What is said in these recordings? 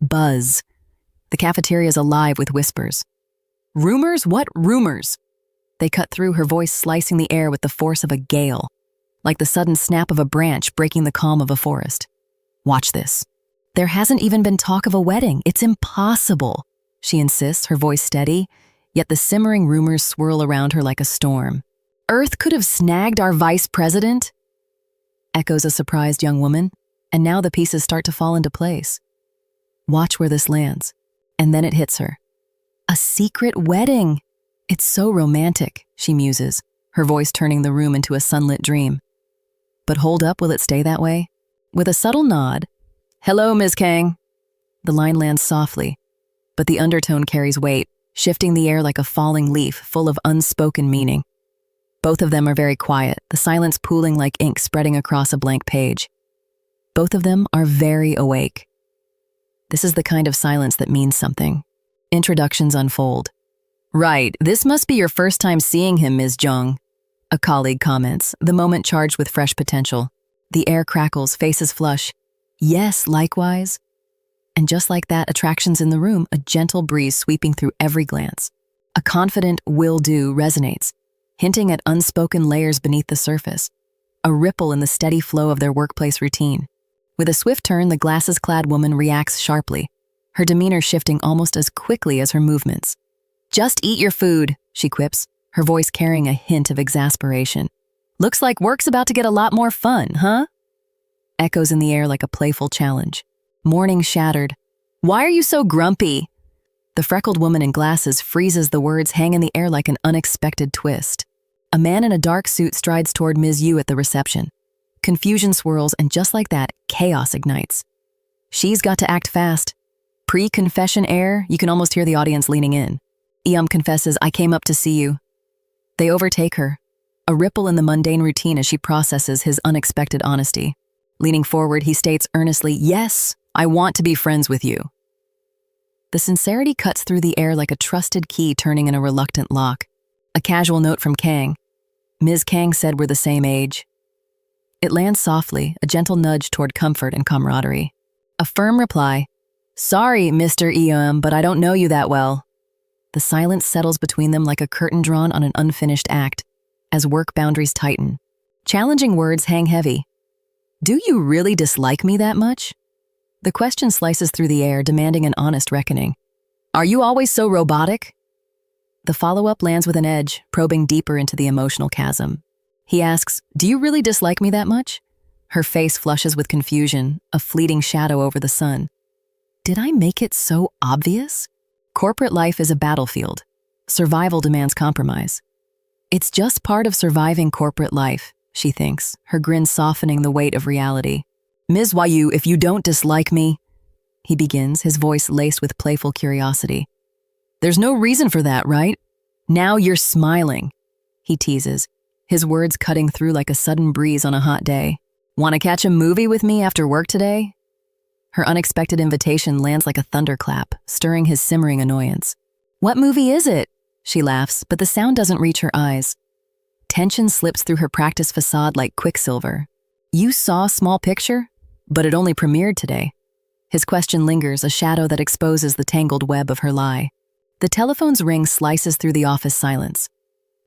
Buzz. The cafeteria is alive with whispers. Rumors? What rumors? They cut through, her voice slicing the air with the force of a gale, like the sudden snap of a branch breaking the calm of a forest. Watch this. There hasn't even been talk of a wedding. It's impossible, she insists, her voice steady, yet the simmering rumors swirl around her like a storm. Earth could have snagged our vice president? Echoes a surprised young woman, and now the pieces start to fall into place. Watch where this lands, and then it hits her. A secret wedding! It's so romantic, she muses, her voice turning the room into a sunlit dream. But hold up, will it stay that way? With a subtle nod, "Hello, Ms. Kang." The line lands softly, but the undertone carries weight, shifting the air like a falling leaf full of unspoken meaning. Both of them are very quiet, the silence pooling like ink spreading across a blank page. Both of them are very awake. This is the kind of silence that means something. Introductions unfold. "Right, this must be your first time seeing him, Ms. Jung," a colleague comments, the moment charged with fresh potential. The air crackles, faces flush. "Yes, likewise." And just like that, attractions in the room, a gentle breeze sweeping through every glance. A confident will-do resonates, hinting at unspoken layers beneath the surface, a ripple in the steady flow of their workplace routine. With a swift turn, the glasses-clad woman reacts sharply, her demeanor shifting almost as quickly as her movements. "Just eat your food," she quips, her voice carrying a hint of exasperation. "Looks like work's about to get a lot more fun, huh?" Echoes in the air like a playful challenge. Morning shattered. "Why are you so grumpy?" The freckled woman in glasses freezes, the words hang in the air like an unexpected twist. A man in a dark suit strides toward Ms. Yu at the reception. Confusion swirls, and just like that, chaos ignites. She's got to act fast. Pre-confession air, you can almost hear the audience leaning in. I-Yeon confesses, "I came up to see you." They overtake her, a ripple in the mundane routine as she processes his unexpected honesty. Leaning forward, he states earnestly, "Yes, I want to be friends with you." The sincerity cuts through the air like a trusted key turning in a reluctant lock. A casual note from Kang. "Ms. Kang said we're the same age." It lands softly, a gentle nudge toward comfort and camaraderie. A firm reply, "Sorry, Mr. I-Yeon, but I don't know you that well." The silence settles between them like a curtain drawn on an unfinished act, as work boundaries tighten. Challenging words hang heavy. "Do you really dislike me that much?" The question slices through the air, demanding an honest reckoning. "Are you always so robotic?" The follow-up lands with an edge, probing deeper into the emotional chasm. He asks, "Do you really dislike me that much?" Her face flushes with confusion, a fleeting shadow over the sun. Did I make it so obvious? Corporate life is a battlefield. Survival demands compromise. It's just part of surviving corporate life, she thinks, her grin softening the weight of reality. "Ms. Yu, if you don't dislike me," he begins, his voice laced with playful curiosity. "There's no reason for that, right? Now you're smiling," he teases, his words cutting through like a sudden breeze on a hot day. "Want to catch a movie with me after work today?" Her unexpected invitation lands like a thunderclap, stirring his simmering annoyance. "What movie is it?" She laughs, but the sound doesn't reach her eyes. Tension slips through her practiced facade like quicksilver. "You saw Small Picture? But it only premiered today." His question lingers, a shadow that exposes the tangled web of her lie. The telephone's ring slices through the office silence.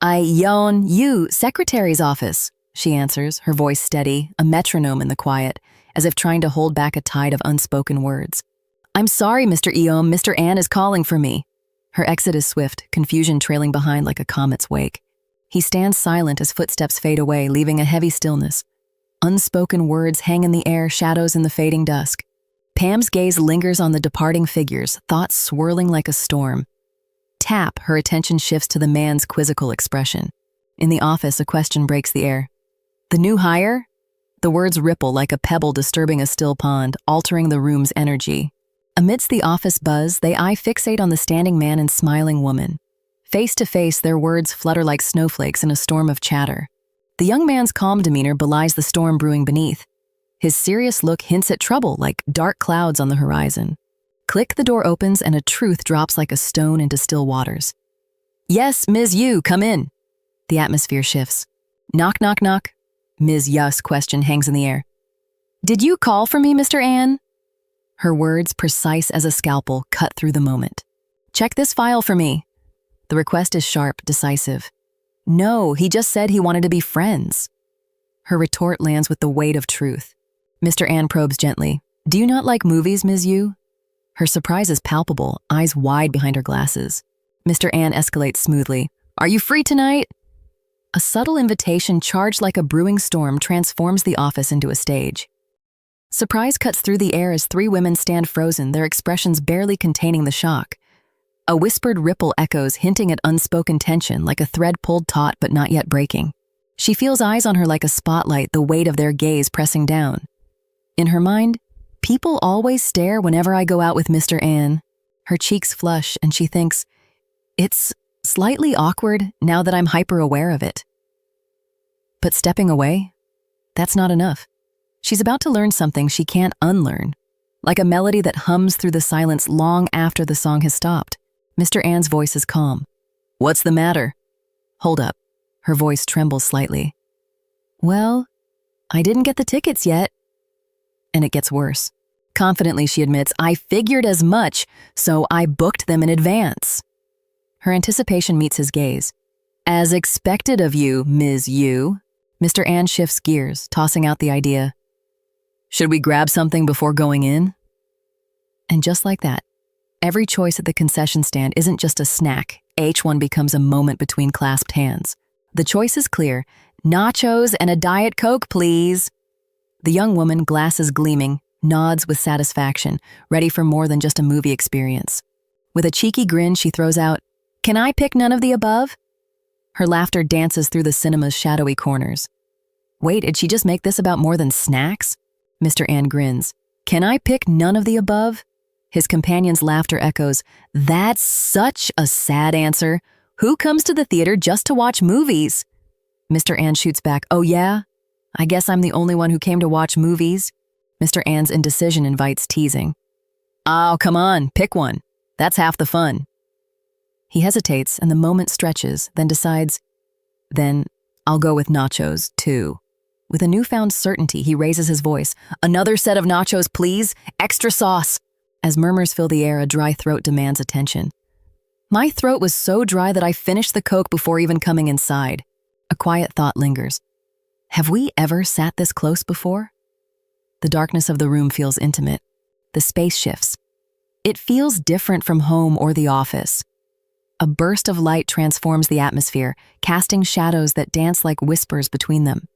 "I-Yeon Yu, secretary's office," she answers, her voice steady, a metronome in the quiet, as if trying to hold back a tide of unspoken words. "I'm sorry, Mr. I-Yeon, Mr. An is calling for me." Her exit is swift, confusion trailing behind like a comet's wake. He stands silent as footsteps fade away, leaving a heavy stillness. Unspoken words hang in the air, shadows in the fading dusk. Pam's gaze lingers on the departing figures, thoughts swirling like a storm. Tap, her attention shifts to the man's quizzical expression. In the office, a question breaks the air. "The new hire?" The words ripple like a pebble disturbing a still pond, altering the room's energy. Amidst the office buzz, they eye fixate on the standing man and smiling woman. Face to face, their words flutter like snowflakes in a storm of chatter. The young man's calm demeanor belies the storm brewing beneath. His serious look hints at trouble, like dark clouds on the horizon. Click, the door opens and a truth drops like a stone into still waters. "Yes, Ms. Yu, come in." The atmosphere shifts. "Knock, knock, knock." Ms. Yu's question hangs in the air. "Did you call for me, Mr. An?" Her words, precise as a scalpel, cut through the moment. "Check this file for me." The request is sharp, decisive. "No, he just said he wanted to be friends." Her retort lands with the weight of truth. Mr. An probes gently. "Do you not like movies, Ms. Yu?" Her surprise is palpable, eyes wide behind her glasses. Mr. An escalates smoothly. "Are you free tonight?" A subtle invitation charged like a brewing storm transforms the office into a stage. Surprise cuts through the air as three women stand frozen, their expressions barely containing the shock. A whispered ripple echoes, hinting at unspoken tension, like a thread pulled taut but not yet breaking. She feels eyes on her like a spotlight, the weight of their gaze pressing down. In her mind, "People always stare whenever I go out with Mr. An." Her cheeks flush, and she thinks, "It's slightly awkward now that I'm hyper-aware of it." But stepping away? That's not enough. She's about to learn something she can't unlearn, like a melody that hums through the silence long after the song has stopped. Mr. An's voice is calm. "What's the matter?" "Hold up." Her voice trembles slightly. "Well, I didn't get the tickets yet." And it gets worse. Confidently, she admits, "I figured as much, so I booked them in advance." Her anticipation meets his gaze. "As expected of you, Ms. Yu." Mr. An shifts gears, tossing out the idea. "Should we grab something before going in?" And just like that, every choice at the concession stand isn't just a snack. H1 becomes a moment between clasped hands. The choice is clear. "Nachos and a Diet Coke, please." The young woman, glasses gleaming, nods with satisfaction, ready for more than just a movie experience. With a cheeky grin, she throws out, "Can I pick none of the above?" Her laughter dances through the cinema's shadowy corners. Wait, did she just make this about more than snacks? Mr. An grins. "Can I pick none of the above?" His companion's laughter echoes, "That's such a sad answer. Who comes to the theater just to watch movies?" Mr. An shoots back, "Oh yeah? I guess I'm the only one who came to watch movies." Mr. An's indecision invites teasing. "Oh, come on, pick one. That's half the fun." He hesitates and the moment stretches, then decides, "Then I'll go with nachos, too." With a newfound certainty, he raises his voice. "Another set of nachos, please. Extra sauce." As murmurs fill the air, a dry throat demands attention. "My throat was so dry that I finished the Coke before even coming inside." A quiet thought lingers. Have we ever sat this close before? The darkness of the room feels intimate. The space shifts. It feels different from home or the office. A burst of light transforms the atmosphere, casting shadows that dance like whispers between them.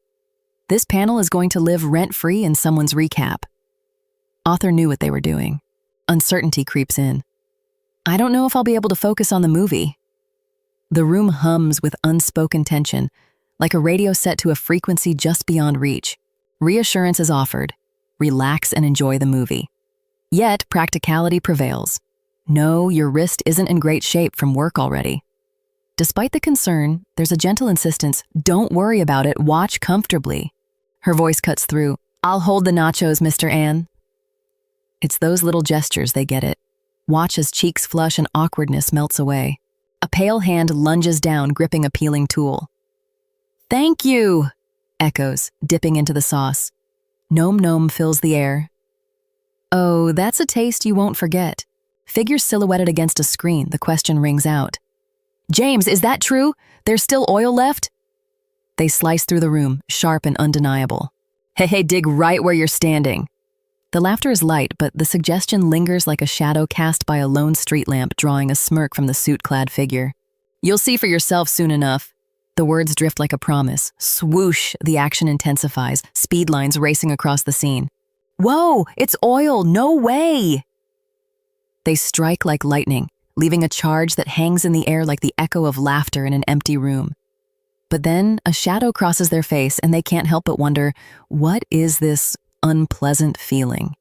This panel is going to live rent-free in someone's recap. Author knew what they were doing. Uncertainty creeps in. "I don't know if I'll be able to focus on the movie." The room hums with unspoken tension, like a radio set to a frequency just beyond reach. Reassurance is offered. Relax and enjoy the movie. Yet, practicality prevails. "No, your wrist isn't in great shape from work already." Despite the concern, there's a gentle insistence, "Don't worry about it, watch comfortably." Her voice cuts through, "I'll hold the nachos, Mr. An." It's those little gestures they get it. Watch as cheeks flush and awkwardness melts away. A pale hand lunges down, gripping a peeling tool. "Thank you," echoes, dipping into the sauce. Nom nom fills the air. "Oh, that's a taste you won't forget." Figure silhouetted against a screen, the question rings out. "James, is that true? There's still oil left?" They slice through the room, sharp and undeniable. Hey, dig right where you're standing." The laughter is light, but the suggestion lingers like a shadow cast by a lone street lamp, drawing a smirk from the suit-clad figure. "You'll see for yourself soon enough." The words drift like a promise. Swoosh, the action intensifies, speed lines racing across the scene. "Whoa, it's oil, no way!" They strike like lightning, leaving a charge that hangs in the air like the echo of laughter in an empty room. But then a shadow crosses their face and they can't help but wonder, what is this unpleasant feeling?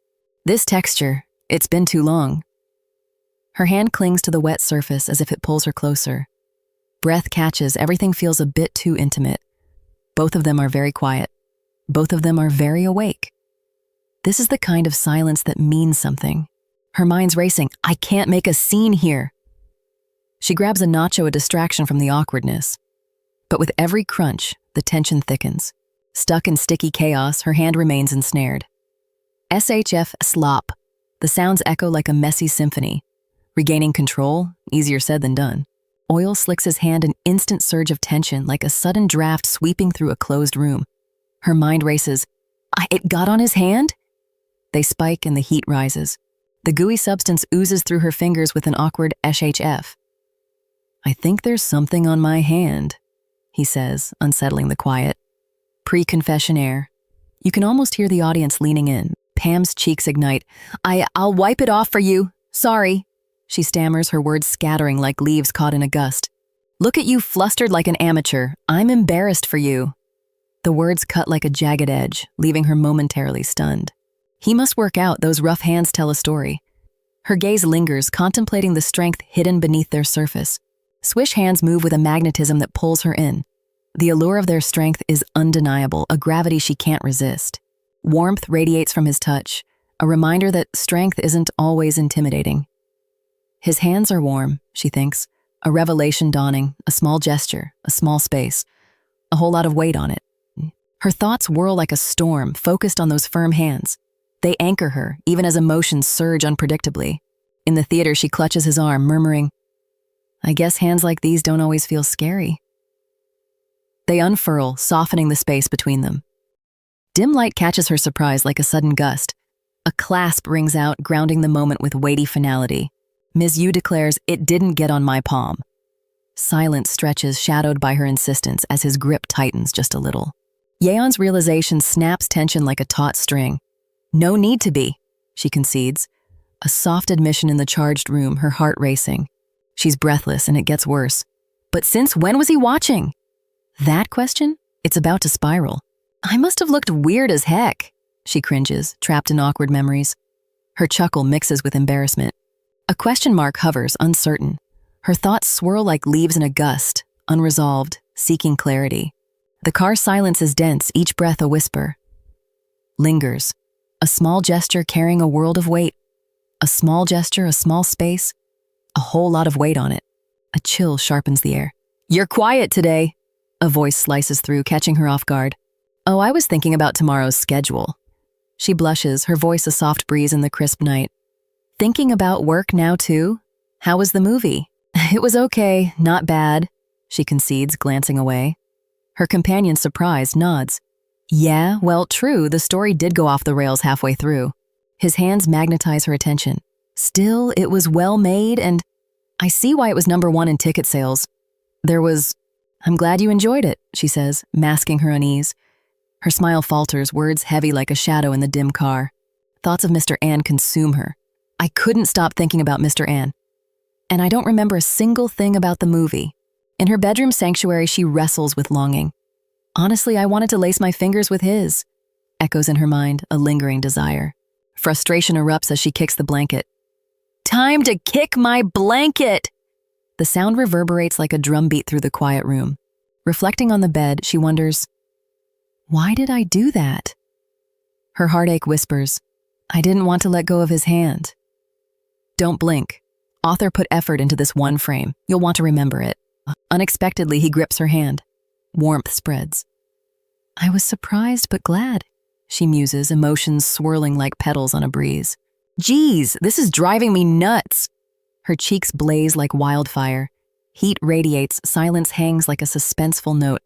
This texture, it's been too long. Her hand clings to the wet surface as if it pulls her closer. Breath catches, everything feels a bit too intimate. Both of them are very quiet. Both of them are very awake. This is the kind of silence that means something. Her mind's racing. I can't make a scene here. She grabs a nacho, a distraction from the awkwardness. But with every crunch, the tension thickens. Stuck in sticky chaos, her hand remains ensnared. SHF slop. The sounds echo like a messy symphony. Regaining control, easier said than done. Oil slicks his hand, an instant surge of tension, like a sudden draft sweeping through a closed room. Her mind races. It got on his hand? They spike and the heat rises. The gooey substance oozes through her fingers with an awkward SHF. I think there's something on my hand, he says, unsettling the quiet. Pre-confession air. You can almost hear the audience leaning in. Pam's cheeks ignite. I'll wipe it off for you. Sorry. She stammers, her words scattering like leaves caught in a gust. Look at you flustered like an amateur. I'm embarrassed for you. The words cut like a jagged edge, leaving her momentarily stunned. He must work out, those rough hands tell a story. Her gaze lingers, contemplating the strength hidden beneath their surface. Swish hands move with a magnetism that pulls her in. The allure of their strength is undeniable, a gravity she can't resist. Warmth radiates from his touch, a reminder that strength isn't always intimidating. His hands are warm, she thinks, a revelation dawning, a small gesture, a small space, a whole lot of weight on it. Her thoughts whirl like a storm, focused on those firm hands. They anchor her, even as emotions surge unpredictably. In the theater, she clutches his arm, murmuring, I guess hands like these don't always feel scary. They unfurl, softening the space between them. Dim light catches her surprise like a sudden gust. A clasp rings out, grounding the moment with weighty finality. Ms. Yu declares, it didn't get on my palm. Silence stretches, shadowed by her insistence, as his grip tightens just a little. Yeon's realization snaps tension like a taut string. No need to be, she concedes. A soft admission in the charged room, her heart racing. She's breathless, and it gets worse. But since when was he watching? That question? It's about to spiral. I must have looked weird as heck, she cringes, trapped in awkward memories. Her chuckle mixes with embarrassment. A question mark hovers, uncertain. Her thoughts swirl like leaves in a gust, unresolved, seeking clarity. The car silence is dense, each breath a whisper. Lingers. A small gesture carrying a world of weight. A small gesture, a small space. A whole lot of weight on it. A chill sharpens the air. You're quiet today. A voice slices through, catching her off guard. Oh, I was thinking about tomorrow's schedule. She blushes, her voice a soft breeze in the crisp night. Thinking about work now too? How was the movie? It was okay, not bad, she concedes, glancing away. Her companion, surprised, nods. Yeah, well, true, the story did go off the rails halfway through. His hands magnetize her attention. Still, it was well made, and I see why it was #1 in ticket sales. I'm glad you enjoyed it, she says, masking her unease. Her smile falters, words heavy like a shadow in the dim car. Thoughts of Mr. An consume her. I couldn't stop thinking about Mr. An. And I don't remember a single thing about the movie. In her bedroom sanctuary, she wrestles with longing. Honestly, I wanted to lace my fingers with his. Echoes in her mind, a lingering desire. Frustration erupts as she kicks the blanket. Time to kick my blanket! The sound reverberates like a drumbeat through the quiet room. Reflecting on the bed, she wonders, why did I do that? Her heartache whispers, I didn't want to let go of his hand. Don't blink. Author put effort into this one frame. You'll want to remember it. Unexpectedly, he grips her hand. Warmth spreads. I was surprised but glad, she muses, emotions swirling like petals on a breeze. Geez, this is driving me nuts. Her cheeks blaze like wildfire. Heat radiates, silence hangs like a suspenseful note.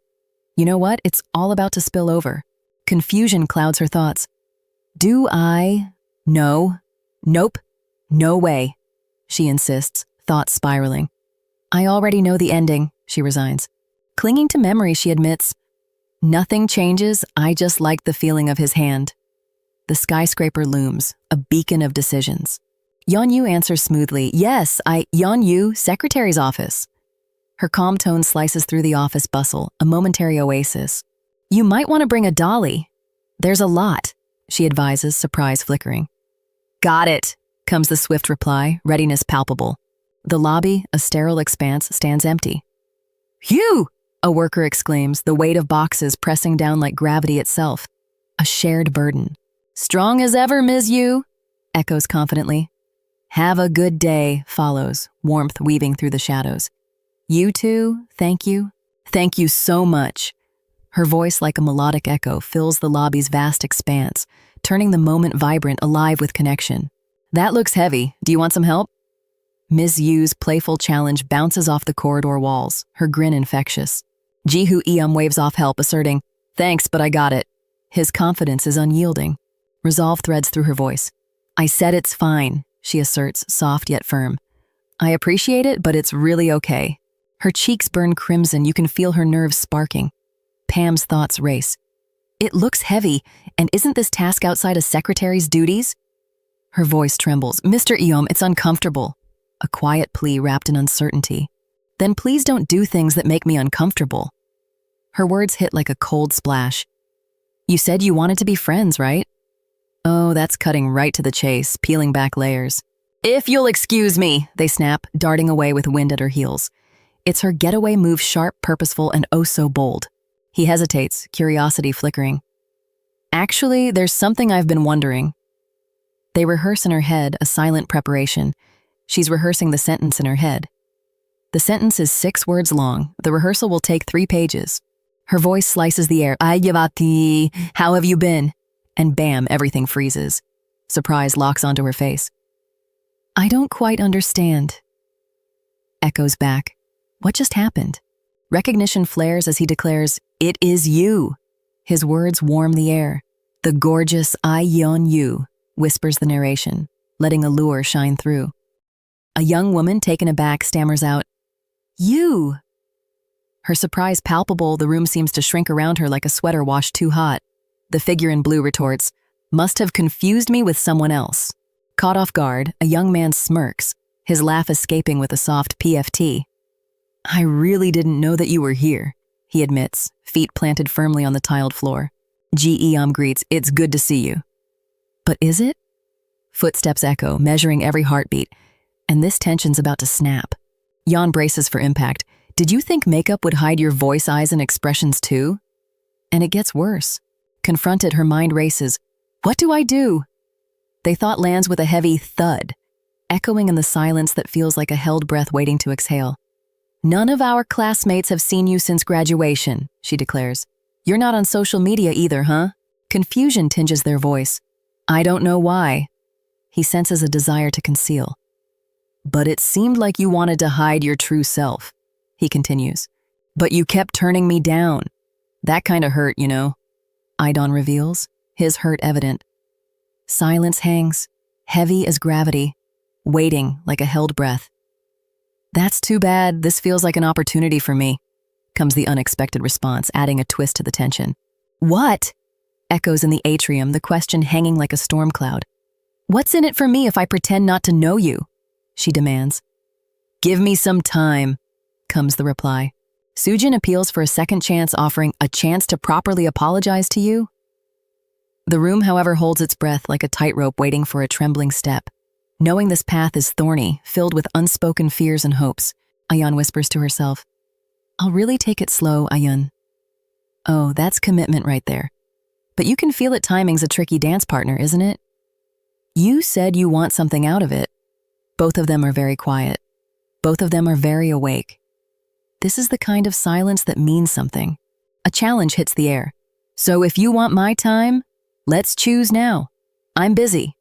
You know what? It's all about to spill over. Confusion clouds her thoughts. Do I? No. Nope. No way. She insists, thoughts spiraling. I already know the ending, she resigns. Clinging to memory, she admits, nothing changes, I just like the feeling of his hand. The skyscraper looms, a beacon of decisions. I-Yeon Yu answers smoothly, yes, I-Yeon Yu, secretary's office. Her calm tone slices through the office bustle, a momentary oasis. You might want to bring a dolly. There's a lot, she advises, surprise flickering. Got it, comes the swift reply, readiness palpable. The lobby, a sterile expanse, stands empty. Phew! A worker exclaims, the weight of boxes pressing down like gravity itself. A shared burden. Strong as ever, Ms. Yu, echoes confidently. Have a good day, follows, warmth weaving through the shadows. You too, thank you. Thank you so much. Her voice, like a melodic echo, fills the lobby's vast expanse, turning the moment vibrant, alive with connection. That looks heavy. Do you want some help? Ms. Yu's playful challenge bounces off the corridor walls, her grin infectious. Ji-Hoo waves off help, asserting, "Thanks, but I got it." His confidence is unyielding. Resolve threads through her voice. "I said it's fine," she asserts, soft yet firm. "I appreciate it, but it's really okay." Her cheeks burn crimson, you can feel her nerves sparking. Pam's thoughts race. It looks heavy, and isn't this task outside a secretary's duties? Her voice trembles. "Mr. Eom, it's uncomfortable." A quiet plea wrapped in uncertainty. "Then please don't do things that make me uncomfortable." Her words hit like a cold splash. "You said you wanted to be friends, right?" Oh, that's cutting right to the chase, peeling back layers. "If you'll excuse me," they snap, darting away with wind at her heels. It's her getaway move, sharp, purposeful, and oh so bold. He hesitates, curiosity flickering. "Actually, there's something I've been wondering." They rehearse in her head, a silent preparation. She's rehearsing the sentence in her head. The sentence is 6 words long. The rehearsal will take 3 pages. Her voice slices the air. "I-Yeon, how have you been?" And bam, everything freezes. Surprise locks onto her face. "I don't quite understand." Echoes back. What just happened? Recognition flares as he declares, "It is you." His words warm the air. "The gorgeous I-Yeon Yu," whispers the narration, letting allure shine through. A young woman, taken aback, stammers out, "You." Her surprise palpable, the room seems to shrink around her like a sweater washed too hot. The figure in blue retorts, "Must have confused me with someone else." Caught off guard, a young man smirks, his laugh escaping with a soft PFT. "I really didn't know that you were here," he admits, feet planted firmly on the tiled floor. Ji-Eom greets, "It's good to see you." But is it? Footsteps echo, measuring every heartbeat, and this tension's about to snap. Yeon braces for impact. "Did you think makeup would hide your voice, eyes, and expressions too?" And it gets worse. Confronted, her mind races. What do I do? They thought lands with a heavy thud, echoing in the silence that feels like a held breath waiting to exhale. "None of our classmates have seen you since graduation," she declares. "You're not on social media either, huh?" Confusion tinges their voice. "I don't know why." He senses a desire to conceal. "But it seemed like you wanted to hide your true self," he continues. "But you kept turning me down. That kind of hurt, you know." I-Yeon reveals, his hurt evident. Silence hangs, heavy as gravity, waiting like a held breath. "That's too bad. This feels like an opportunity for me," comes the unexpected response, adding a twist to the tension. "What?" echoes in the atrium, the question hanging like a storm cloud. "What's in it for me if I pretend not to know you?" she demands. "Give me some time," comes the reply. Soojin appeals for a second chance, offering a chance to properly apologize to you. The room, however, holds its breath like a tightrope waiting for a trembling step. Knowing this path is thorny, filled with unspoken fears and hopes, I-Yeon whispers to herself, "I'll really take it slow, I-Yeon." Oh, that's commitment right there. But you can feel it, timing's a tricky dance partner, isn't it? You said you want something out of it. Both of them are very quiet. Both of them are very awake. This is the kind of silence that means something. A challenge hits the air. "So if you want my time, let's choose now. I'm busy."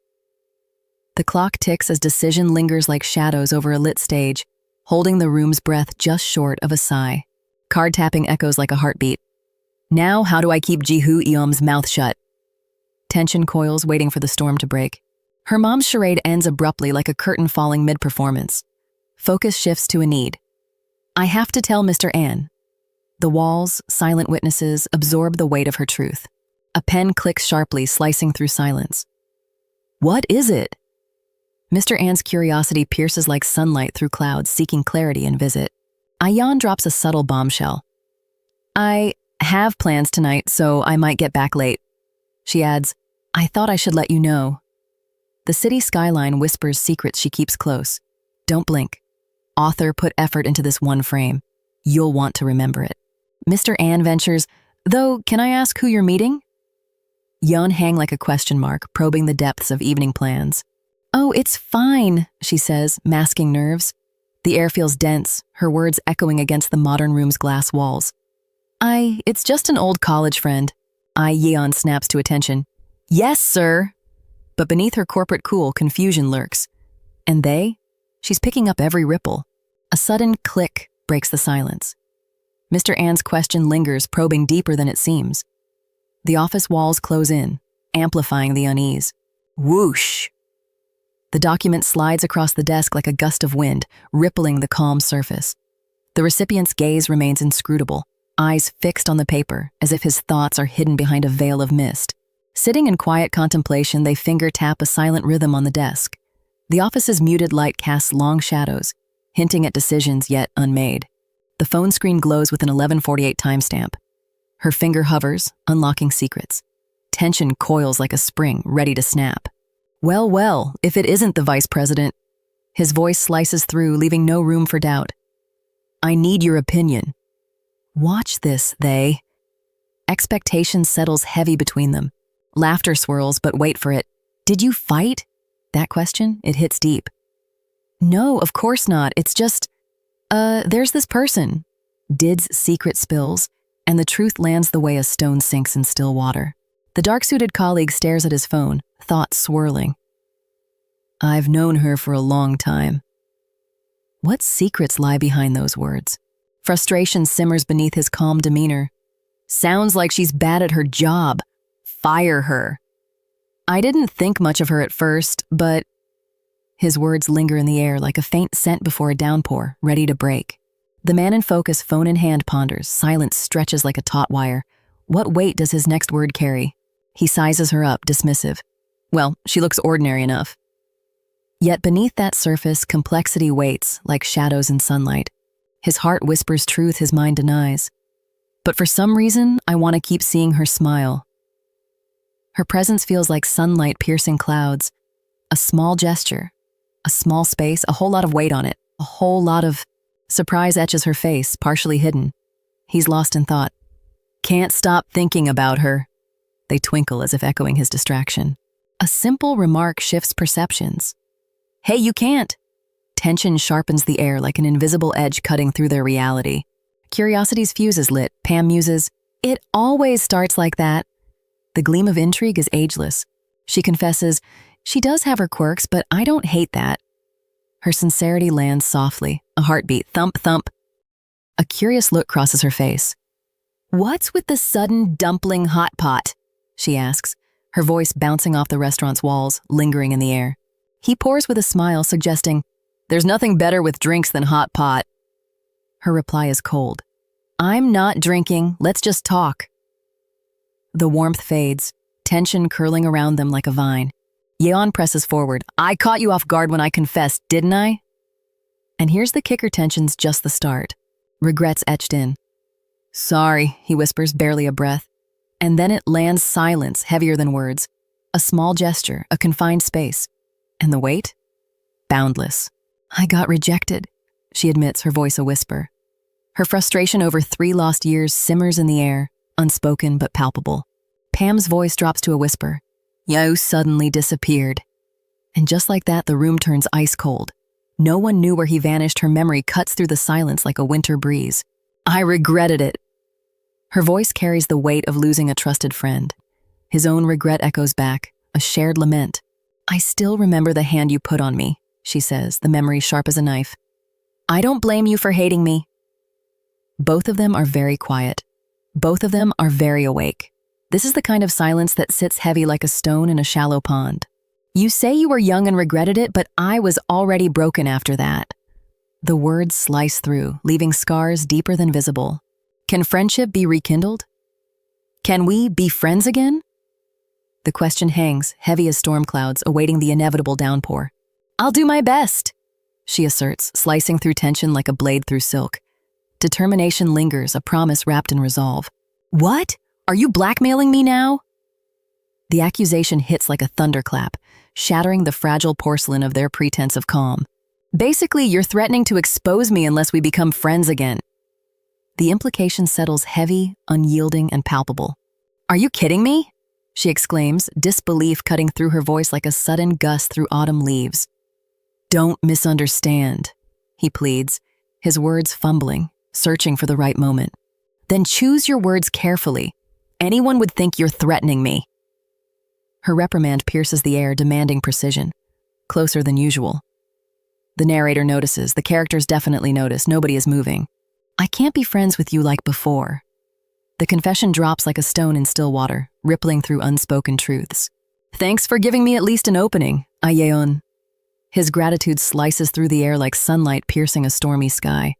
The clock ticks as decision lingers like shadows over a lit stage, holding the room's breath just short of a sigh. Card tapping echoes like a heartbeat. "Now, how do I keep Ji-Hoo-eom's mouth shut?" Tension coils, waiting for the storm to break. Her mom's charade ends abruptly like a curtain falling mid-performance. Focus shifts to a need. "I have to tell Mr. An." The walls, silent witnesses, absorb the weight of her truth. A pen clicks sharply, slicing through silence. "What is it?" Mr. An's curiosity pierces like sunlight through clouds, seeking clarity and visit. I-Yeon drops a subtle bombshell. "I have plans tonight, so I might get back late." She adds, "I thought I should let you know." The city skyline whispers secrets she keeps close. Don't blink. Author put effort into this one frame. You'll want to remember it. Mr. An ventures, "Though, can I ask who you're meeting?" Yeon hang like a question mark, probing the depths of evening plans. "Oh, it's fine," she says, masking nerves. The air feels dense, her words echoing against the modern room's glass walls. It's just an old college friend." I-Yeon snaps to attention. "Yes, sir." But beneath her corporate cool, confusion lurks. And they? She's picking up every ripple. A sudden click breaks the silence. Mr. Ann's question lingers, probing deeper than it seems. The office walls close in, amplifying the unease. Whoosh! The document slides across the desk like a gust of wind, rippling the calm surface. The recipient's gaze remains inscrutable, eyes fixed on the paper, as if his thoughts are hidden behind a veil of mist. Sitting in quiet contemplation, they finger-tap a silent rhythm on the desk. The office's muted light casts long shadows, hinting at decisions yet unmade. The phone screen glows with an 11:48 timestamp. Her finger hovers, unlocking secrets. Tension coils like a spring, ready to snap. Well, if it isn't the vice president. His voice slices through, leaving no room for doubt. I need your opinion. Watch this, they. Expectation settles heavy between them. Laughter swirls, but wait for it. Did you fight? That question, it hits deep. No, of course not. It's just, there's this person. Did's secret spills, and the truth lands the way a stone sinks in still water. The dark-suited colleague stares at his phone, thoughts swirling. I've known her for a long time. What secrets lie behind those words? Frustration simmers beneath his calm demeanor. Sounds like she's bad at her job. Fire her. I didn't think much of her at first, but... His words linger in the air like a faint scent before a downpour, ready to break. The man in focus, phone in hand, ponders. Silence stretches like a taut wire. What weight does his next word carry? He sizes her up, dismissive. Well, she looks ordinary enough. Yet beneath that surface, complexity waits, like shadows in sunlight. His heart whispers truth his mind denies. But for some reason, I want to keep seeing her smile. Her presence feels like sunlight piercing clouds. A small gesture, a small space, a whole lot of weight on it, a whole lot of... Surprise etches her face, partially hidden. He's lost in thought. Can't stop thinking about her. They twinkle as if echoing his distraction. A simple remark shifts perceptions. Hey, you can't. Tension sharpens the air like an invisible edge cutting through their reality. Curiosity's fuse is lit. Pam muses, it always starts like that. The gleam of intrigue is ageless. She confesses, she does have her quirks, but I don't hate that. Her sincerity lands softly, a heartbeat, thump, thump. A curious look crosses her face. What's with the sudden dumpling hot pot? She asks, her voice bouncing off the restaurant's walls, lingering in the air. He pours with a smile, suggesting, there's nothing better with drinks than hot pot. Her reply is cold. I'm not drinking, let's just talk. The warmth fades, tension curling around them like a vine. Yeon presses forward. I caught you off guard when I confessed, didn't I? And here's the kicker, tension's just the start. Regrets etched in. Sorry, he whispers, barely a breath. And then it lands silence, heavier than words. A small gesture, a confined space. And the weight? Boundless. I got rejected, she admits, her voice a whisper. Her frustration over 3 lost years simmers in the air, unspoken but palpable. Pam's voice drops to a whisper. Yo suddenly disappeared. And just like that, the room turns ice cold. No one knew where he vanished. Her memory cuts through the silence like a winter breeze. I regretted it. Her voice carries the weight of losing a trusted friend. His own regret echoes back, a shared lament. I still remember the hand you put on me, she says, the memory sharp as a knife. I don't blame you for hating me. Both of them are very quiet. Both of them are very awake. This is the kind of silence that sits heavy like a stone in a shallow pond. You say you were young and regretted it, but I was already broken after that. The words slice through, leaving scars deeper than visible. Can friendship be rekindled? Can we be friends again? The question hangs, heavy as storm clouds, awaiting the inevitable downpour. I'll do my best, she asserts, slicing through tension like a blade through silk. Determination lingers, a promise wrapped in resolve. What? Are you blackmailing me now? The accusation hits like a thunderclap, shattering the fragile porcelain of their pretense of calm. Basically, you're threatening to expose me unless we become friends again. The implication settles heavy, unyielding, and palpable. Are you kidding me? She exclaims, disbelief cutting through her voice like a sudden gust through autumn leaves. Don't misunderstand, he pleads, his words fumbling, searching for the right moment. Then choose your words carefully. Anyone would think you're threatening me. Her reprimand pierces the air, demanding precision. Closer than usual. The narrator notices. The characters definitely notice. Nobody is moving. I can't be friends with you like before. The confession drops like a stone in still water, rippling through unspoken truths. Thanks for giving me at least an opening, I-Yeon. His gratitude slices through the air like sunlight piercing a stormy sky.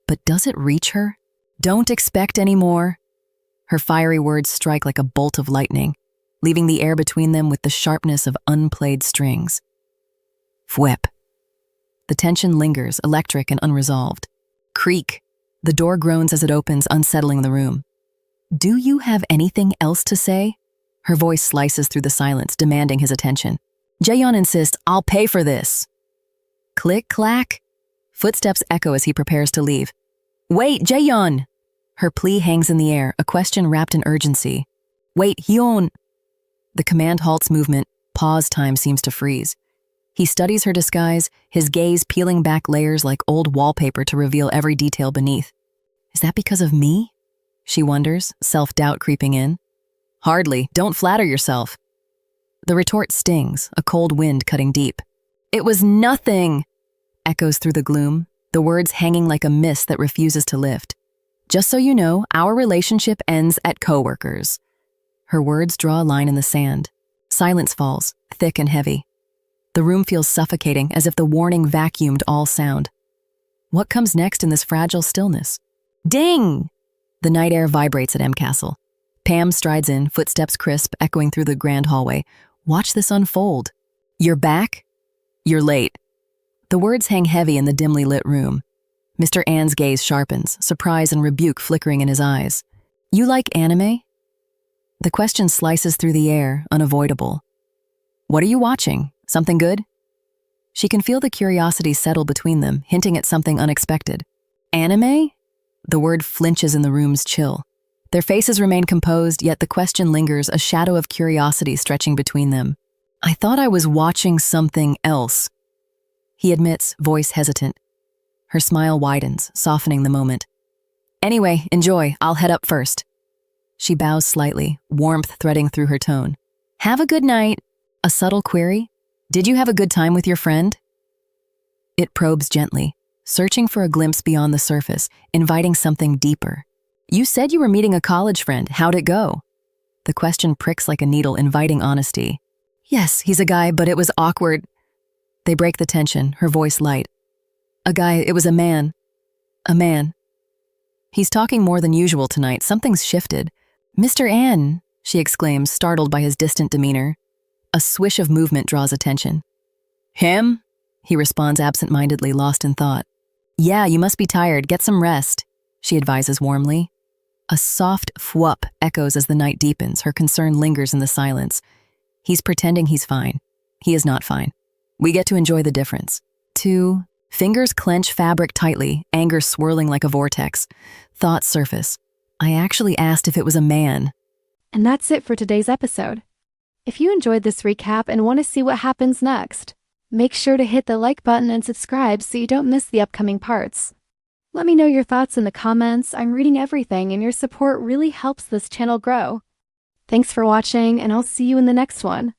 But does it reach her? Don't expect any more. Her fiery words strike like a bolt of lightning, leaving the air between them with the sharpness of unplayed strings. Fwhip. The tension lingers, electric and unresolved. Creak. The door groans as it opens, unsettling the room. Do you have anything else to say? Her voice slices through the silence, demanding his attention. Jaeyeon insists, I'll pay for this. Click, clack. Footsteps echo as he prepares to leave. Wait, Jaeyeon! Her plea hangs in the air, a question wrapped in urgency. Wait, Hyun! The command halts movement, pause time seems to freeze. He studies her disguise, his gaze peeling back layers like old wallpaper to reveal every detail beneath. Is that because of me? She wonders, self-doubt creeping in. Hardly, don't flatter yourself. The retort stings, a cold wind cutting deep. It was nothing, echoes through the gloom, the words hanging like a mist that refuses to lift. Just so you know, our relationship ends at coworkers. Her words draw a line in the sand. Silence falls, thick and heavy. The room feels suffocating, as if the warning vacuumed all sound. What comes next in this fragile stillness? Ding! The night air vibrates at M Castle. Pam strides in, footsteps crisp, echoing through the grand hallway. Watch this unfold. You're back? You're late. The words hang heavy in the dimly lit room. Mr. An's gaze sharpens, surprise and rebuke flickering in his eyes. You like anime? The question slices through the air, unavoidable. What are you watching? Something good? She can feel the curiosity settle between them, hinting at something unexpected. Anime? The word flinches in the room's chill. Their faces remain composed, yet the question lingers, a shadow of curiosity stretching between them. I thought I was watching something else. He admits, voice hesitant. Her smile widens, softening the moment. Anyway, enjoy. I'll head up first. She bows slightly, warmth threading through her tone. Have a good night. A subtle query? Did you have a good time with your friend? It probes gently, searching for a glimpse beyond the surface, inviting something deeper. You said you were meeting a college friend. How'd it go? The question pricks like a needle, inviting honesty. Yes, he's a guy, but it was awkward. They break the tension, her voice light. A guy, it was a man. A man. He's talking more than usual tonight. Something's shifted. Mr. An, she exclaims, startled by his distant demeanor. A swish of movement draws attention. Him? He responds absent-mindedly, lost in thought. Yeah, you must be tired. Get some rest, she advises warmly. A soft fwup echoes as the night deepens, her concern lingers in the silence. He's pretending he's fine. He is not fine. We get to enjoy the difference. 2. Fingers clench fabric tightly, anger swirling like a vortex. Thoughts surface. I actually asked if it was a man. And that's it for today's episode. If you enjoyed this recap and want to see what happens next, make sure to hit the like button and subscribe so you don't miss the upcoming parts. Let me know your thoughts in the comments. I'm reading everything and your support really helps this channel grow. Thanks for watching and I'll see you in the next one.